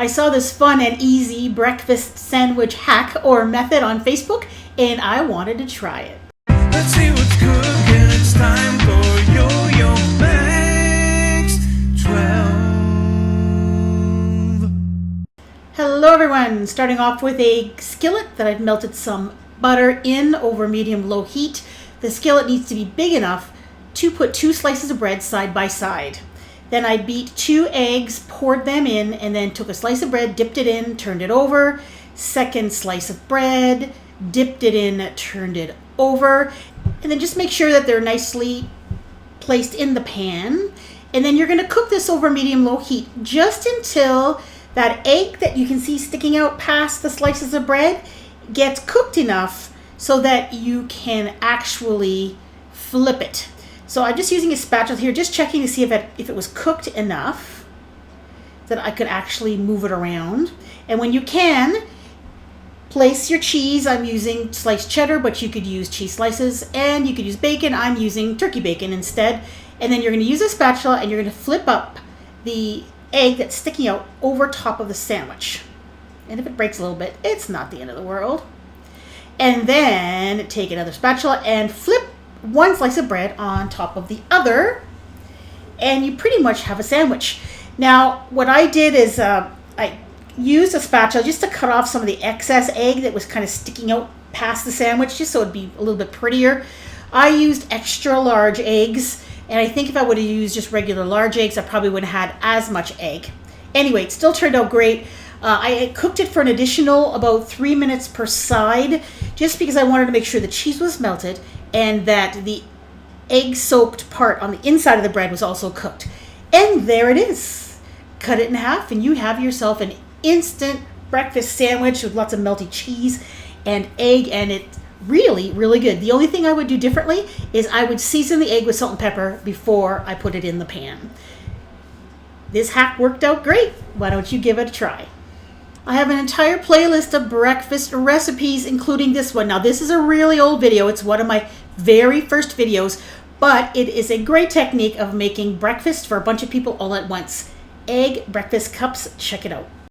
I saw this fun and easy breakfast sandwich hack or method on Facebook, and I wanted to try it. Let's see what's cooking. It's time for Yo-Yo Max 12. Hello everyone, starting off with a skillet that I've melted some butter in over medium-low heat. The skillet needs to be big enough to put 2 slices of bread side by side. Then I beat 2 eggs, poured them in, and then took a slice of bread, dipped it in, turned it over. Second slice of bread, dipped it in, turned it over. And then just make sure that they're nicely placed in the pan. And then you're going to cook this over medium-low heat just until that egg that you can see sticking out past the slices of bread gets cooked enough so that you can actually flip it. So I'm just using a spatula here, just checking to see if it was cooked enough that I could actually move it around. And when you can, place your cheese. I'm using sliced cheddar, but you could use cheese slices, and you could use bacon. I'm using turkey bacon instead. And then you're going to use a spatula, and you're going to flip up the egg that's sticking out over top of the sandwich. And if it breaks a little bit, it's not the end of the world. And then take another spatula and flip 1 slice of bread on top of the other, and you pretty much have a sandwich. Now, what I did is I used a spatula just to cut off some of the excess egg that was kind of sticking out past the sandwich, just so it'd be a little bit prettier. I used extra large eggs, and I think if I would have used just regular large eggs, I probably wouldn't have had as much egg. Anyway, it still turned out great. I cooked it for an additional about 3 minutes per side, just because I wanted to make sure the cheese was melted and that the egg-soaked part on the inside of the bread was also cooked. And there it is. Cut it in half, and you have yourself an instant breakfast sandwich with lots of melty cheese and egg, and it's really, really good. The only thing I would do differently is I would season the egg with salt and pepper before I put it in the pan. This hack worked out great. Why don't you give it a try? I have an entire playlist of breakfast recipes, including this one. Now, this is a really old video. It's one of my very first videos, but it is a great technique of making breakfast for a bunch of people all at once. Egg breakfast cups. Check it out.